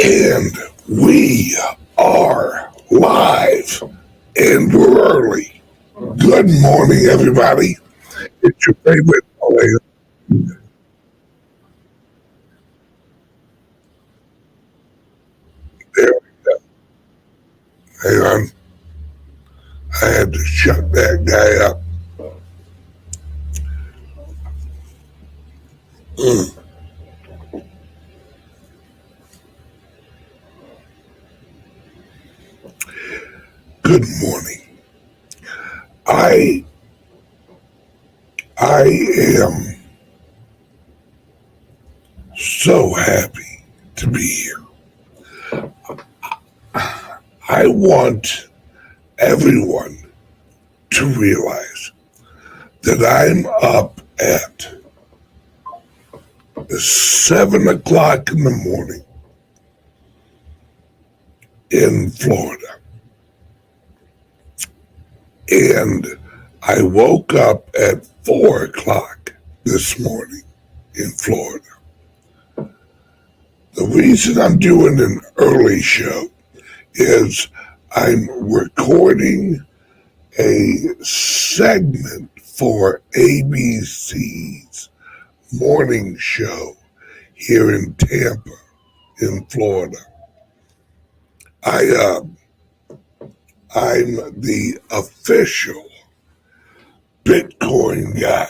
And we are live and we're early. Good morning, everybody. It's your favorite LA. There, hang on. I had to shut that guy up. Mm, good morning. I I am so happy to be here. I want everyone to realize that I'm up at 7 o'clock in the morning in Florida. And I woke up at 4 o'clock this morning in Florida. The reason I'm doing an early show is I'm recording a segment for ABC's morning show here in Tampa, in Florida. I'm the official Bitcoin guy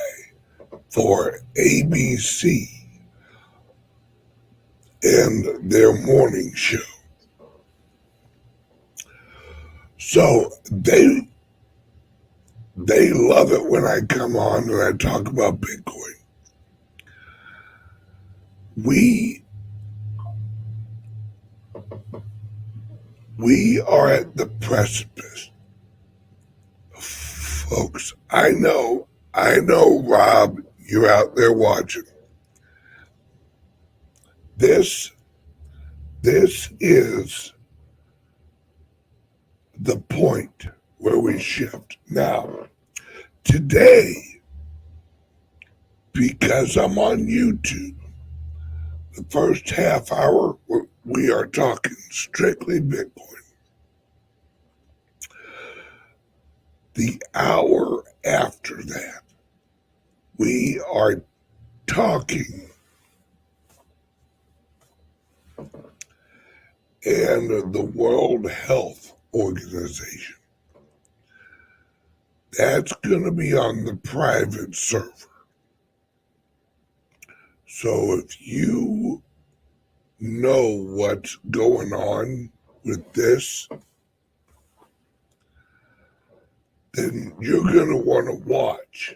for ABC and their morning show. So they love it when I come on and I talk about Bitcoin. We we are at the precipice, folks. I know, Rob, you're out there watching. This this is the point where we shift. Now, today, because I'm on YouTube, the first half hour we are talking strictly Bitcoin. The hour after that, we are talking and the World Health Organization. That's going to be on the private server. So if you know what's going on with this, then you're going to want to watch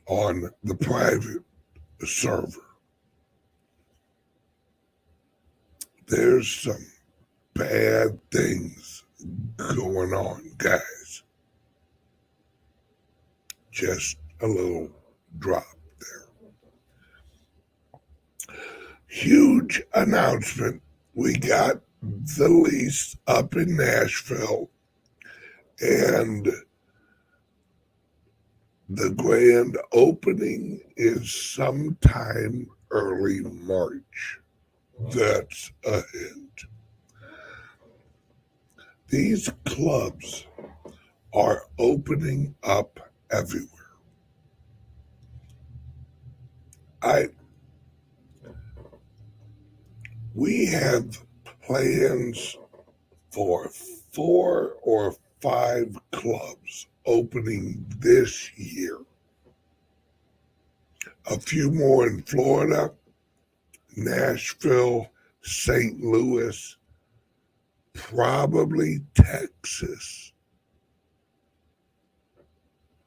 on the private server. There's some bad things going on, guys. Just a little drop there. Huge announcement. We got the lease up in Nashville, and the grand opening is sometime early March. That's a hint. These clubs are opening up everywhere. We have plans for 4 or 5 clubs opening this year. A few more in Florida, Nashville, St. Louis, probably Texas.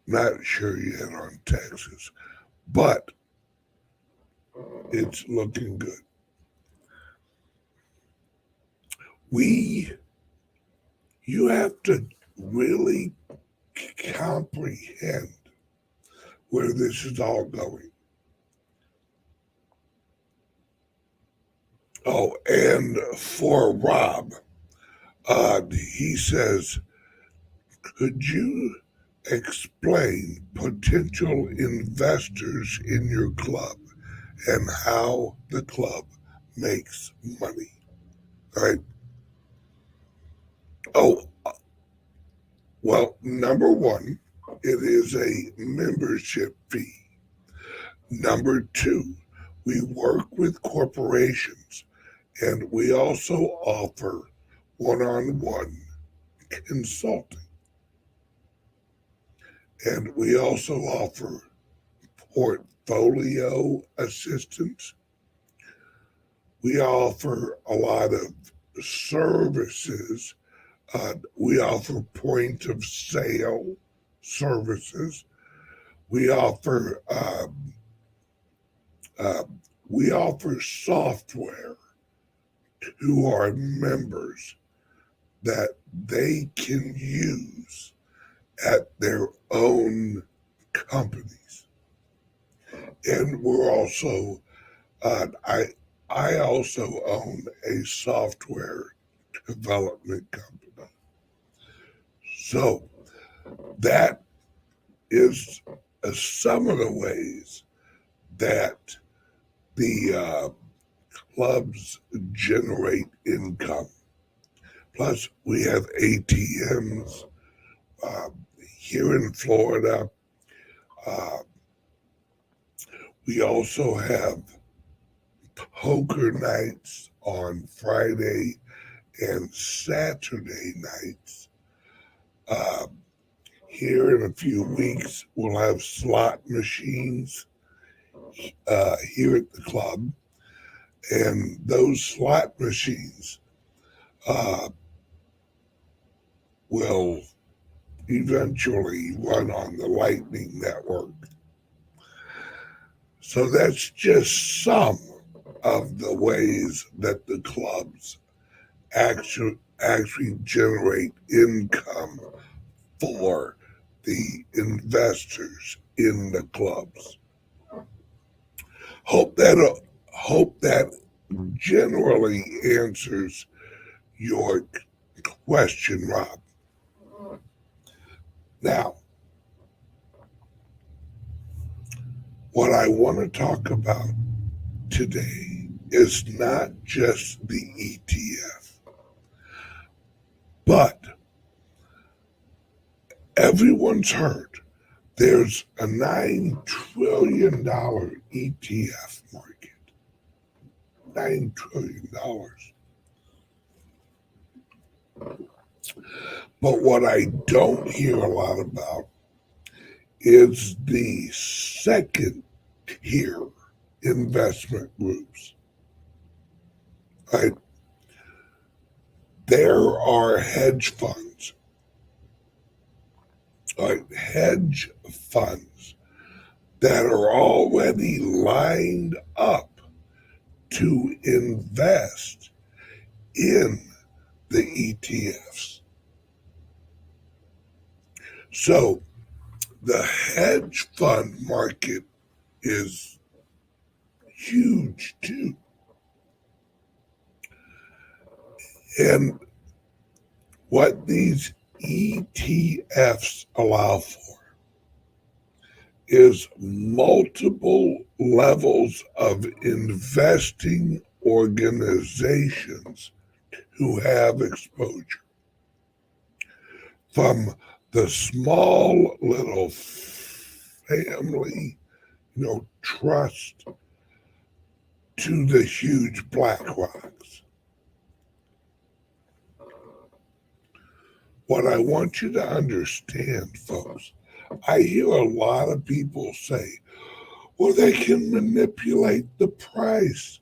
Not sure yet on Texas, but it's looking good. You have to really comprehend where this is all going. Oh, and for Rob, he says, could you explain potential investors in your club and how the club makes money? right? Oh, well, number one, it is a membership fee. Number two, we work with corporations and we also offer one-on-one consulting. And we also offer portfolio assistance. We offer a lot of services. We offer point of sale services. We offer uh, we offer software to our members that they can use at their own companies. And we're also I also own a software development company. So that is some of the ways that the clubs generate income. Plus, we have ATMs here in Florida. Uh, we also have poker nights on Friday and Saturday nights. Uh, Here in a few weeks, we'll have slot machines here at the club. And those slot machines will eventually run on the Lightning Network. So that's just some of the ways that the clubs actually generate income for the investors in the clubs. Hope that generally answers your question, Rob. Now, what I want to talk about today is not just the ETF, but everyone's heard there's a $9 trillion ETF market. $9 trillion. But what I don't hear a lot about is the second tier investment groups. Right? There are hedge funds, right? Hedge funds that are already lined up to invest in the ETFs. So the hedge fund market is huge too. And what these ETFs allow for is multiple levels of investing organizations who have exposure. From the small little family, trust to the huge black rocks. What I want you to understand, folks, I hear a lot of people say, well, they can manipulate the price.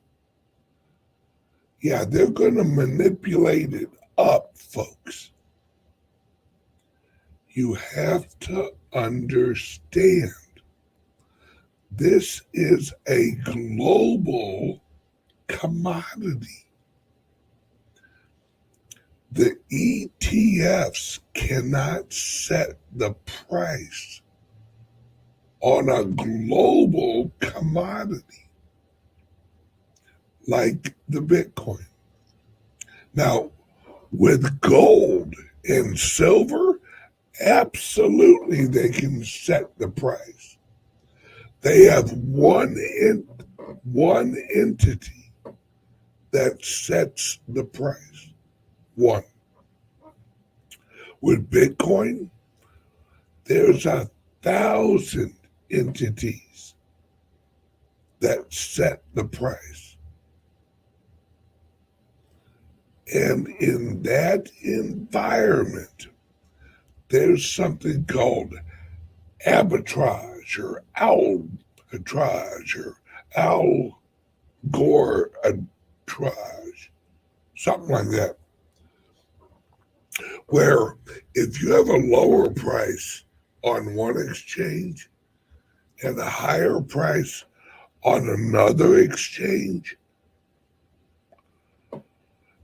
Yeah, they're going to manipulate it up, folks. You have to understand this is a global commodity. The ETFs cannot set the price on a global commodity like the Bitcoin. Now, with gold and silver, absolutely they can set the price. They have one entity that sets the price. One. With Bitcoin, there's 1,000 entities that set the price. And in that environment, there's something called arbitrage or albatrage or algorithmic, something like that, where if you have a lower price on one exchange and a higher price on another exchange,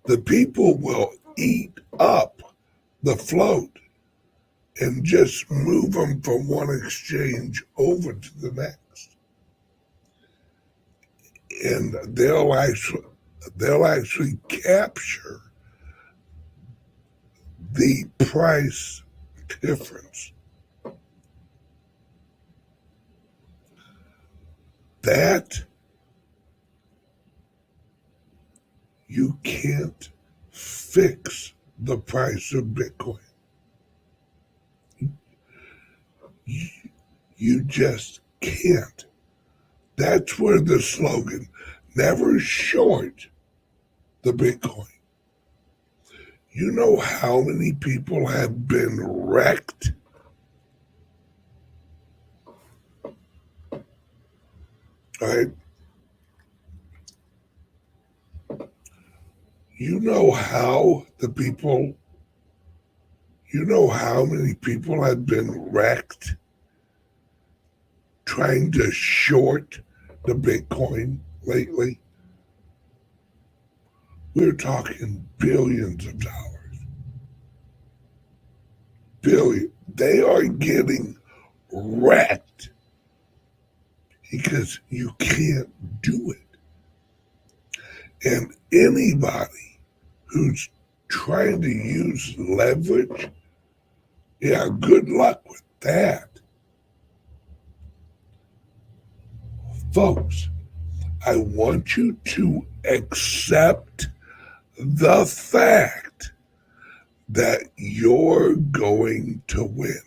the people will eat up the float and just move them from one exchange over to the next. And they'll actually capture the price difference. That you can't fix the price of Bitcoin. You just can't. That's where the slogan, never short the Bitcoin. You know how many people have been wrecked? Right? You know how many people have been wrecked trying to short the Bitcoin lately? We're talking billions of dollars. Billion. They are getting wrecked because you can't do it. And anybody who's trying to use leverage, yeah, good luck with that. Folks, I want you to accept the fact that you're going to win.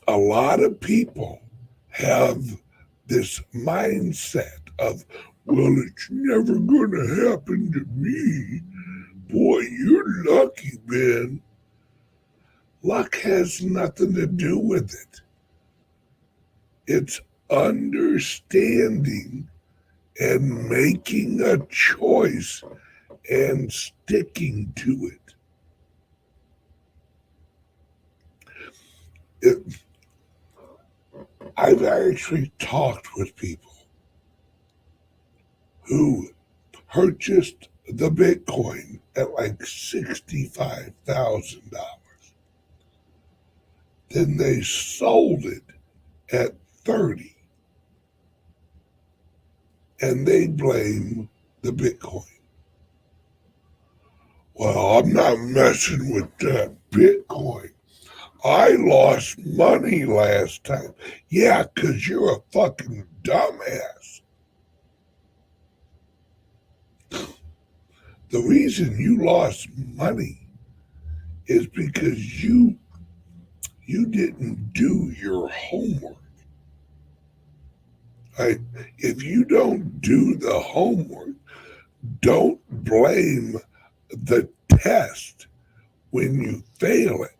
A lot of people have this mindset of, well, it's never going to happen to me. Boy, you're lucky, man. Luck has nothing to do with it. It's understanding and making a choice and sticking to it. I've actually talked with people who purchased the Bitcoin at like $65,000. Then they sold it at 30, and they blame the Bitcoin. Well, I'm not messing with that Bitcoin. I lost money last time. Yeah, 'cause you're a fucking dumbass. The reason you lost money is because you didn't do your homework. Right? If you don't do the homework, don't blame the test when you fail it.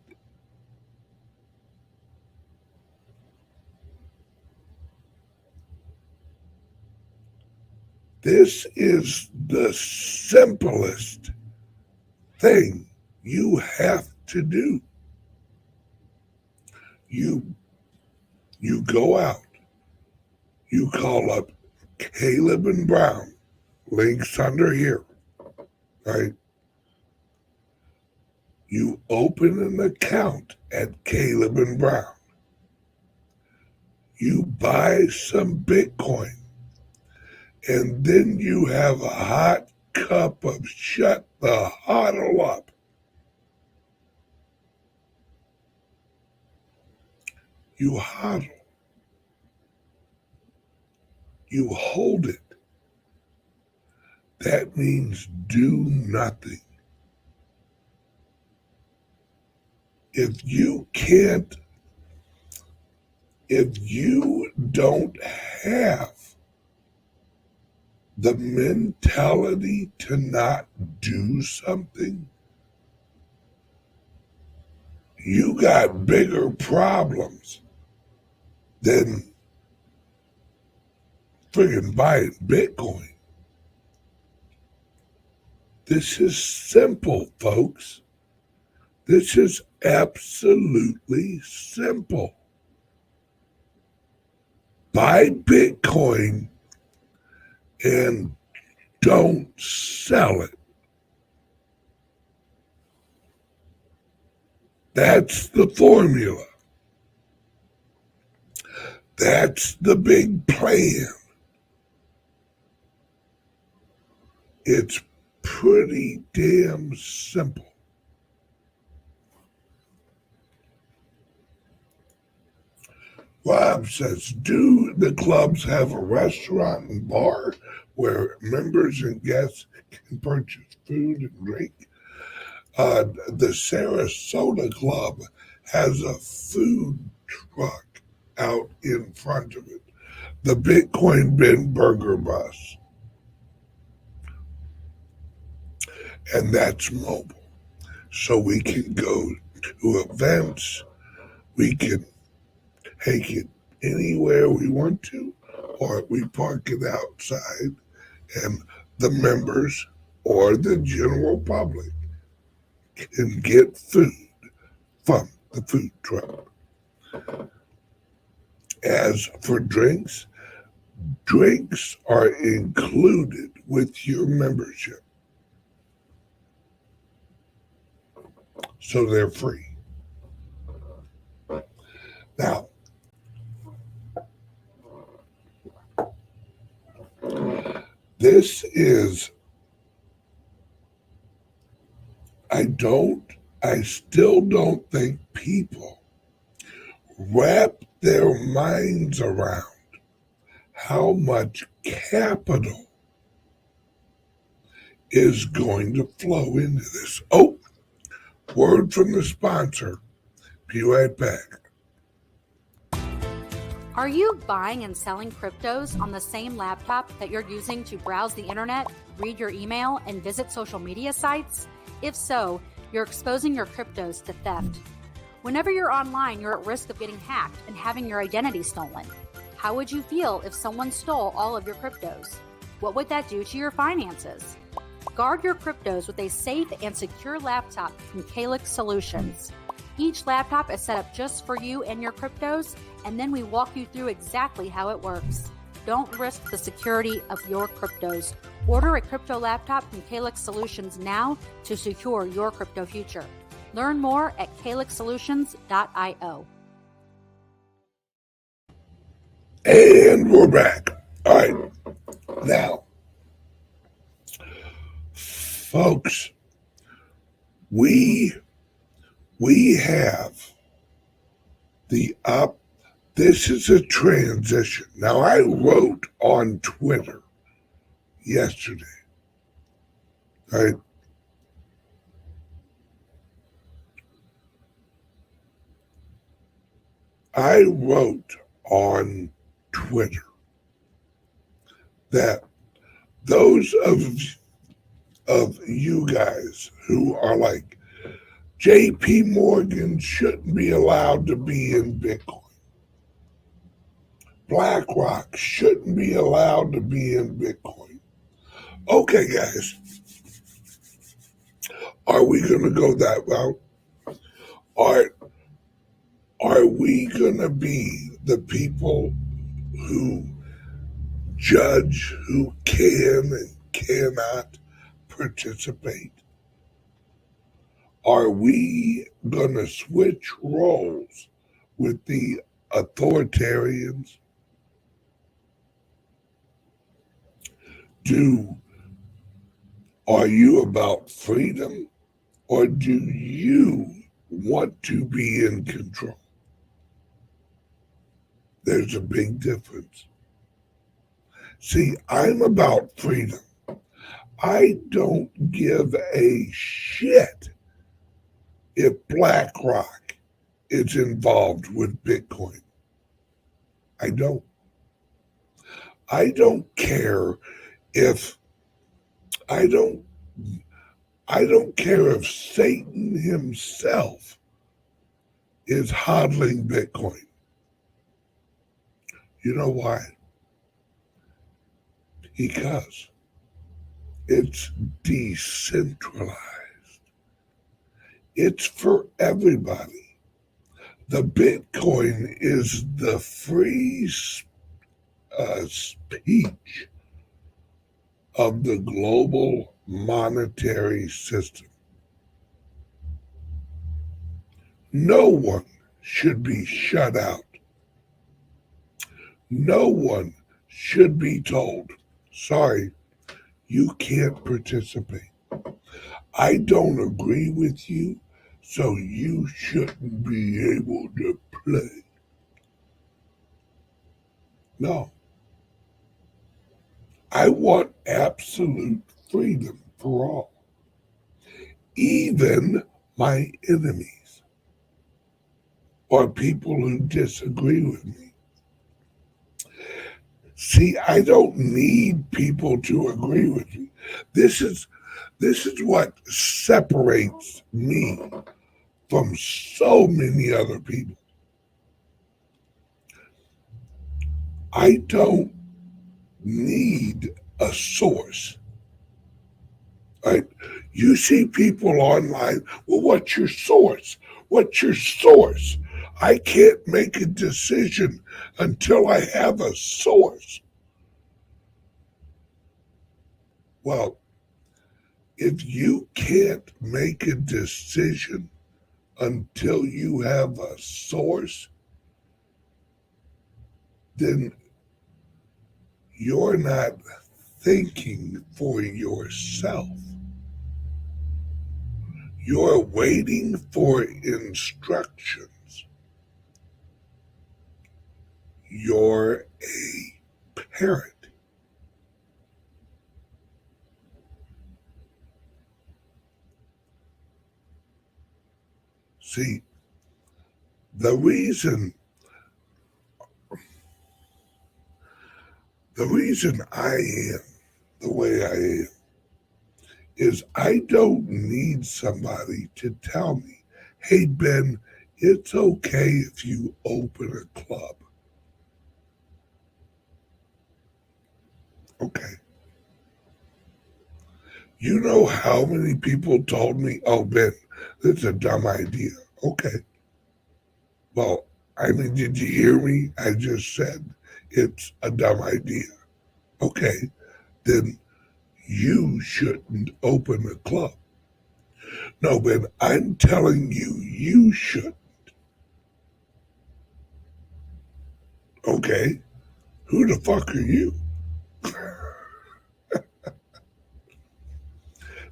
This is the simplest thing you have to do. You go out, you call up Caleb and Brown, links under here, right? You open an account at Caleb and Brown. You buy some Bitcoin, and then you have a hot cup of shut the huddle up. You huddle. you hold it. That means do nothing. If you don't have the mentality to not do something, you got bigger problems than friggin' buying Bitcoin. This is simple, folks. This is absolutely simple. Buy Bitcoin and don't sell it. That's the formula. That's the big plan. It's pretty damn simple. Rob says, do the clubs have a restaurant and bar where members and guests can purchase food and drink? The Sarasota Club has a food truck out in front of it. The Bitcoin Bin Burger Bus. And that's mobile. So we can go to events. We can take it anywhere we want to, or we park it outside, and the members or the general public can get food from the food truck. As for drinks are included with your membership. So they're free. Now, this is, I still don't think people wrap their minds around how much capital is going to flow into this. Oh, word from the sponsor. Be right back. Are you buying and selling cryptos on the same laptop that you're using to browse the internet, read your email, and visit social media sites? If so, you're exposing your cryptos to theft. Whenever you're online, you're at risk of getting hacked and having your identity stolen. How would you feel if someone stole all of your cryptos? What would that do to your finances? Guard your cryptos with a safe and secure laptop from CALIX Solutions. Each laptop is set up just for you and your cryptos, and then we walk you through exactly how it works. Don't risk the security of your cryptos. Order a crypto laptop from CALIX Solutions now to secure your crypto future. Learn more at calixsolutions.io. And we're back. All right. Now, folks, we have this is a transition. Now, I wrote on Twitter yesterday, right? I wrote on Twitter that those of you guys who are like, JP Morgan shouldn't be allowed to be in Bitcoin. BlackRock shouldn't be allowed to be in Bitcoin. Okay, guys, are we going to go that route? Are we going to be the people who judge who can and cannot participate? Are we going to switch roles with the authoritarians? Are you about freedom, or do you want to be in control? There's a big difference. See, I'm about freedom. I don't give a shit if BlackRock is involved with Bitcoin. I don't. I don't care if I don't I don't care if Satan himself is hodling Bitcoin. You know why? Because it's decentralized. It's for everybody. The Bitcoin is the free speech of the global monetary system. No one should be shut out. No one should be told, sorry, you can't participate. I don't agree with you, so you shouldn't be able to play. No. I want absolute freedom for all, even my enemies or people who disagree with me. See, I don't need people to agree with me. This is what separates me from so many other people. I don't need a source. Right? You see people online, well, what's your source? What's your source? I can't make a decision until I have a source. Well, if you can't make a decision until you have a source, then you're not thinking for yourself. You're waiting for instructions. You're a parent. See, the reason I am the way I am is I don't need somebody to tell me, hey, Ben, it's okay if you open a club. Okay. You know how many people told me, oh, Ben, that's a dumb idea. Okay. Well, I mean, did you hear me? I just said it's a dumb idea. Okay. Then you shouldn't open a club. No, Ben, I'm telling you, you should. Okay. Who the fuck are you?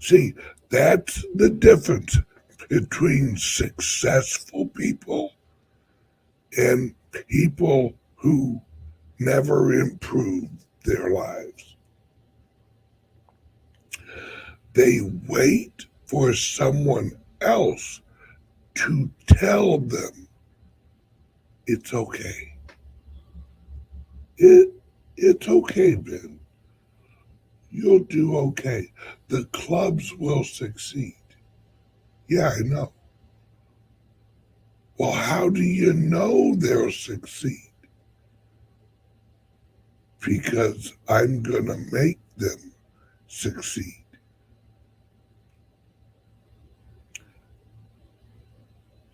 See, that's the difference between successful people and people who never improve their lives. They wait for someone else to tell them it's okay. It's okay, Ben. You'll do okay. The clubs will succeed. Yeah, I know. Well, how do you know they'll succeed? Because I'm going to make them succeed.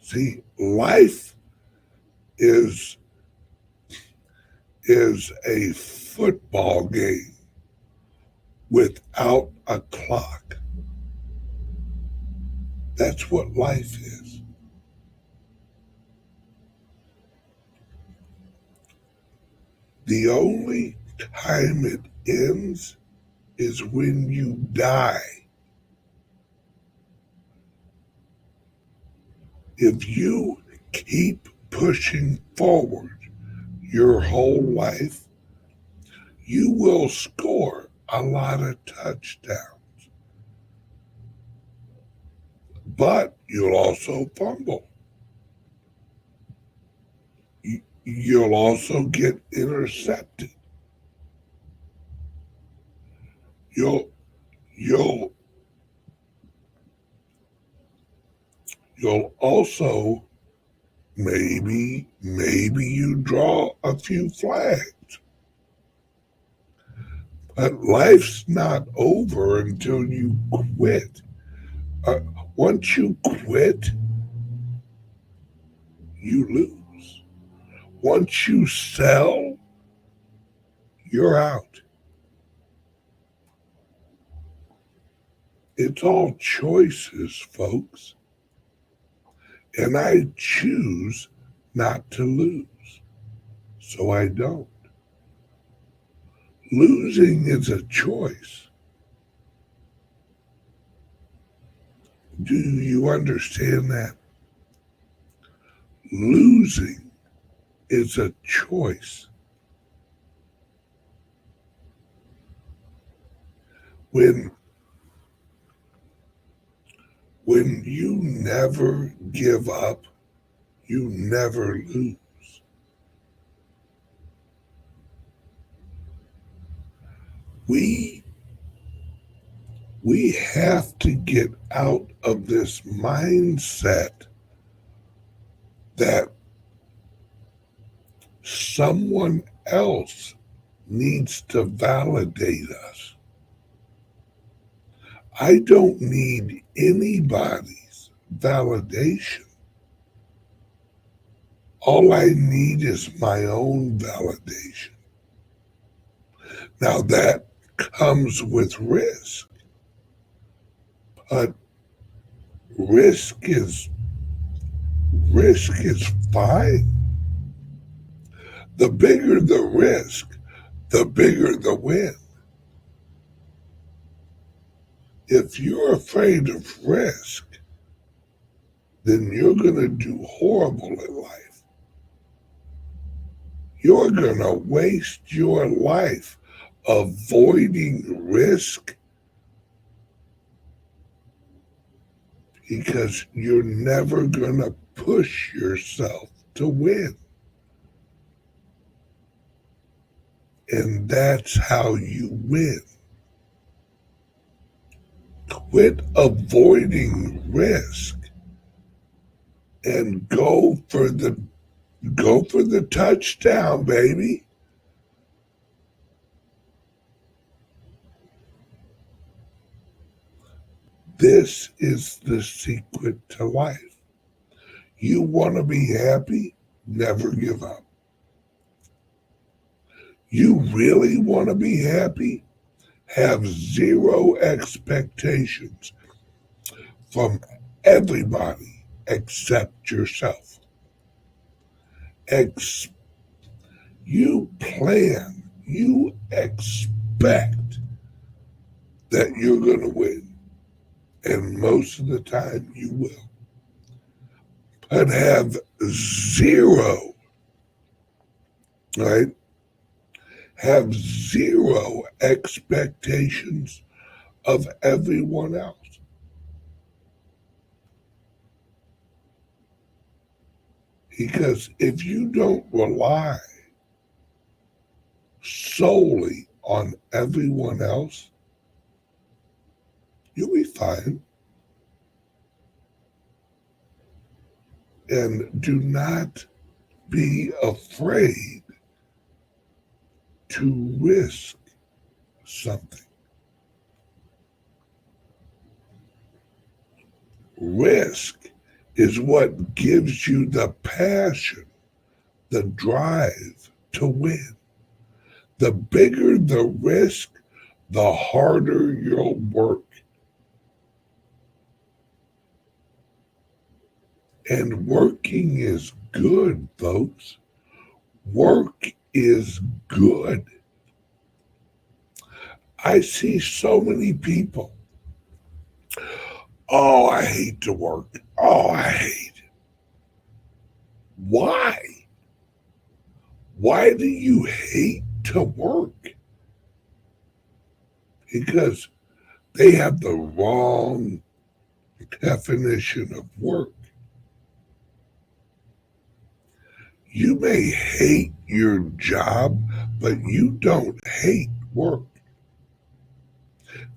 See, life is a football game without a clock. That's what life is. The only time it ends is when you die. If you keep pushing forward your whole life, you will score a lot of touchdowns, but you'll also fumble. You'll also get intercepted. You'll also maybe you draw a few flags. But life's not over until you quit. Once you quit, you lose. Once you sell, you're out. It's all choices, folks. And I choose not to lose, so I don't. Losing is a choice. Do you understand that? Losing is a choice. When you never give up, you never lose. We have to get out of this mindset that someone else needs to validate us. I don't need anybody's validation. All I need is my own validation. Now that comes with risk, but risk is fine. The bigger the risk, the bigger the win. If you're afraid of risk, then you're going to do horrible in life. You're going to waste your life avoiding risk because you're never going to push yourself to win. And that's how you win. Quit avoiding risk and go for the touchdown, baby. This is the secret to life. You want to be happy? Never give up. You really want to be happy? Have zero expectations from everybody except yourself. You plan, you expect that you're going to win. And most of the time you will. But have zero, right? Have zero expectations of everyone else. Because if you don't rely solely on everyone else, you'll be fine. And do not be afraid to risk something. Risk is what gives you the passion, the drive to win. The bigger the risk, the harder you'll work. And working is good, folks. Work is good. I see so many people. Oh, I hate to work. Oh, I hate it. Why? Why do you hate to work? because they have the wrong definition of work. You may hate your job, but you don't hate work.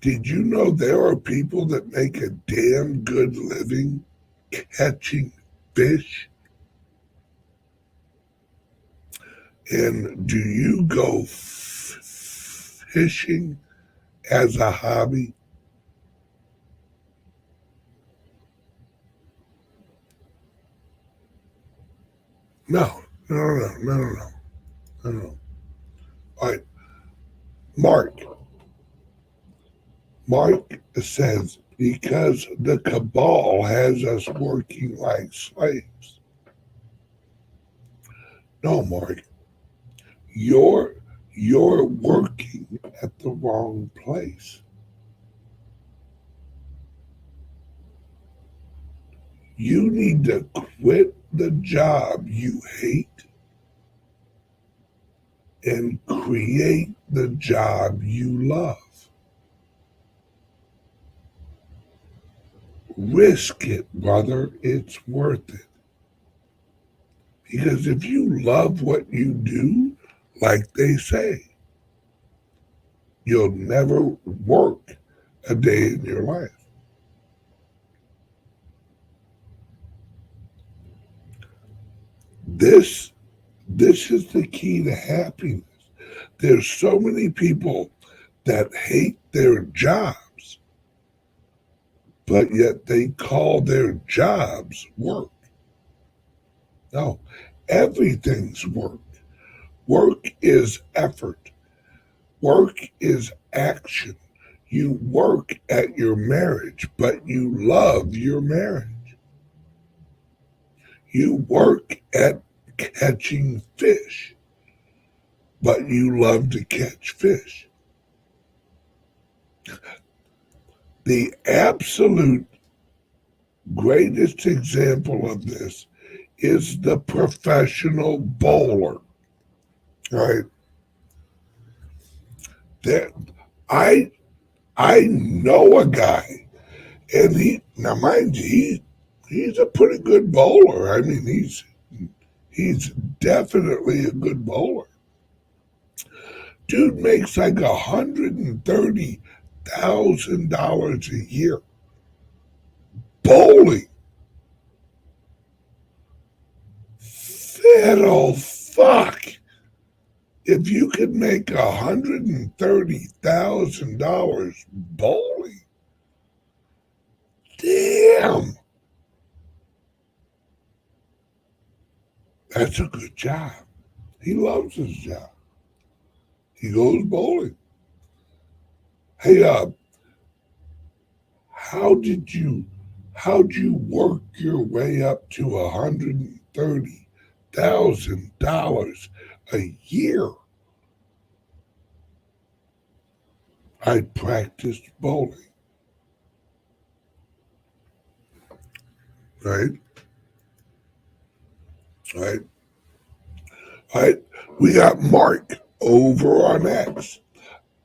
Did you know there are people that make a damn good living catching fish? And do you go fishing as a hobby? No, no, no, no, no, no, no, no. All right, Mark. Mark says, because the cabal has us working like slaves. No, Mark, you're working at the wrong place. You need to quit the job you hate and create the job you love. Risk it, brother. It's worth it. Because if you love what you do, like they say, you'll never work a day in your life. This is the key to happiness. There's so many people that hate their jobs, but yet they call their jobs work. No, everything's work. Work is effort. Work is action. You work at your marriage, but you love your marriage. You work at catching fish, but you love to catch fish. The absolute greatest example of this is the professional bowler. Right? That I know a guy, and now mind you, he's a pretty good bowler. I mean, he's definitely a good bowler. Dude makes like $130,000 a year bowling. Fiddle fuck. If you could make $130,000 bowling, damn, that's a good job. He loves his job. He goes bowling. Hey, how'd you work your way up to $130,000 a year? I practiced bowling. Right? Right? Right? We got Mark over on X.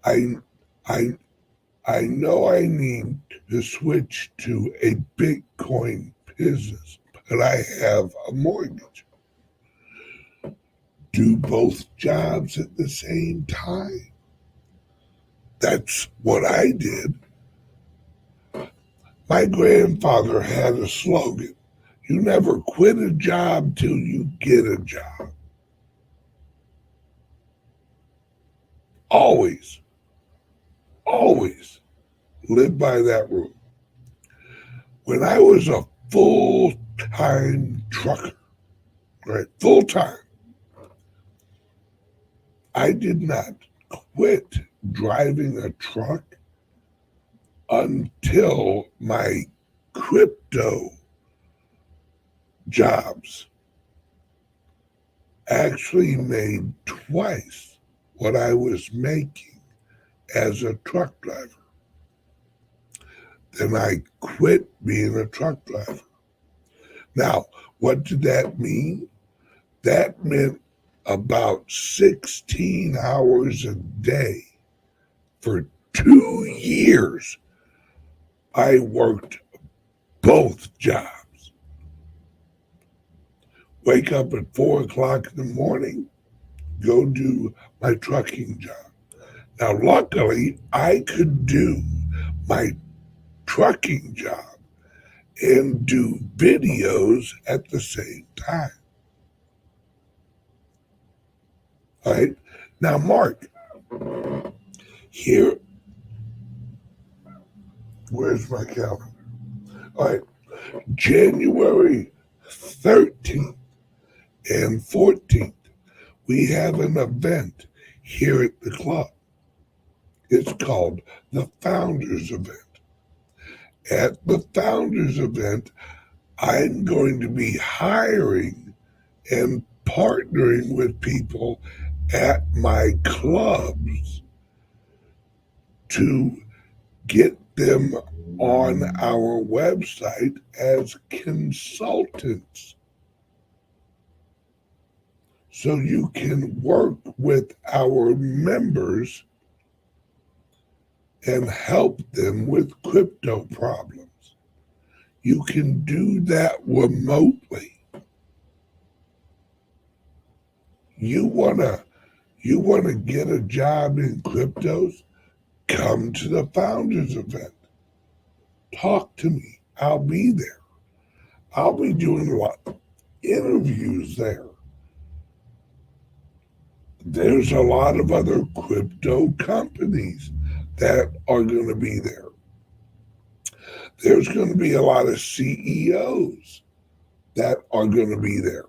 I I I know I need to switch to a Bitcoin business, but I have a mortgage. Do both jobs at the same time. That's what I did. My grandfather had a slogan: you never quit a job till you get a job. Always, always live by that rule. When I was a full-time trucker, right, full-time, I did not quit driving a truck until my crypto jobs actually made twice what I was making as a truck driver. Then I quit being a truck driver. Now, what did that mean? That meant about 16 hours a day for 2 years, I worked both jobs. Wake up at 4 o'clock in the morning, go do my trucking job. Now, luckily, I could do my trucking job and do videos at the same time. All right. Now, Mark, here, where's my calendar? All right. January 13th and 14th, we have an event here at the club. It's called the Founders Event. At the Founders Event, I'm going to be hiring and partnering with people at my clubs to get them on our website as consultants. So you can work with our members and help them with crypto problems. You can do that remotely. You wanna get a job in cryptos? Come to the Founders Event. Talk to me. I'll be there. I'll be doing a lot of interviews there. There's a lot of other crypto companies that are going to be there. There's going to be a lot of CEOs that are going to be there.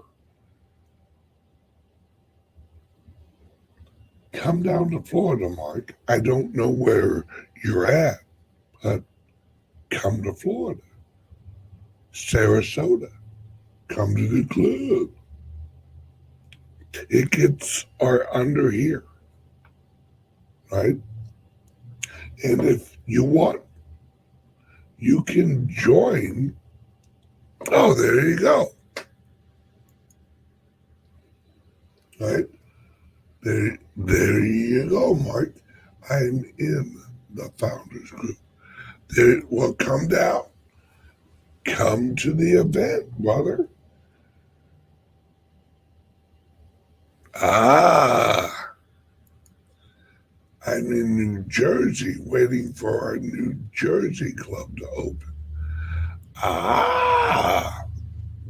Come down to Florida, Mark. I don't know where you're at, but come to Florida. Sarasota. Come to the club. Tickets are under here, right? And if you want, you can join. Oh, there you go. Right? There you go, Mark. I'm in the Founders Group. Well, come down. Come to the event, brother. I'm in New Jersey waiting for our New Jersey club to open.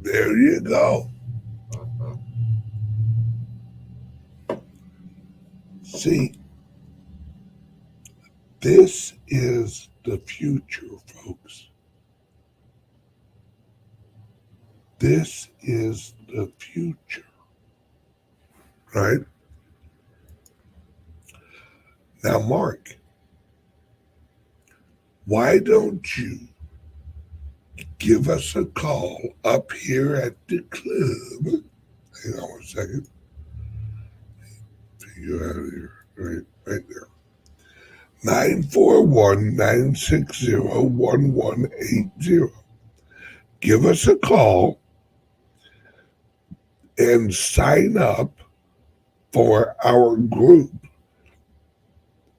There you go. See, this is the future, folks. This is the future, right? Now, Mark, why don't you give us a call up here at the club? Hang on 1 second. Figure out here, right there. 941-960-1180. Give us a call and sign up for our group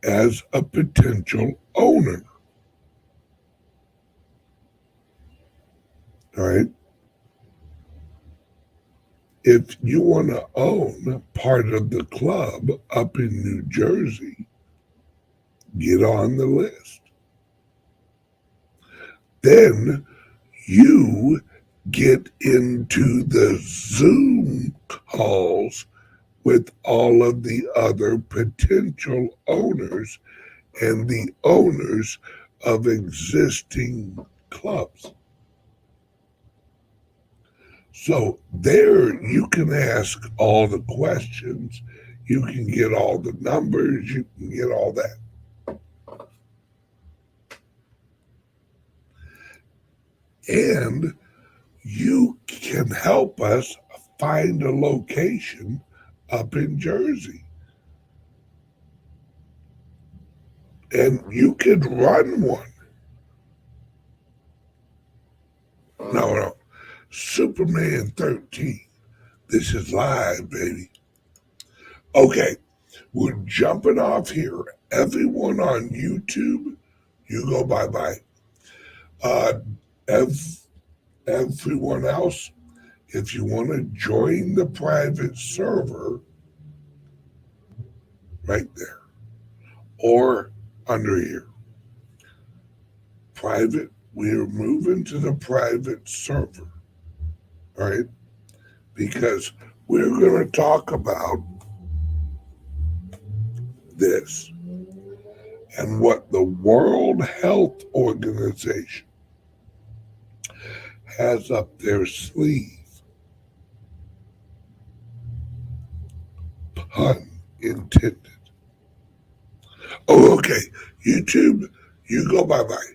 as a potential owner. All right? If you want to own part of the club up in New Jersey, get on the list. Then you get into the Zoom calls with all of the other potential owners and the owners of existing clubs. So there you can ask all the questions, you can get all the numbers, you can get all that. And you can help us find a location up in Jersey. And you could run one. No. Superman 13. This is live, baby. Okay. We're jumping off here. Everyone on YouTube, you go bye-bye. Everyone else, if you want to join the private server, right there, or under here. Private, we're moving to the private server, all right? Because we're going to talk about this and what the World Health Organization has up their sleeve. Pun intended. Oh, okay. YouTube, you go bye-bye.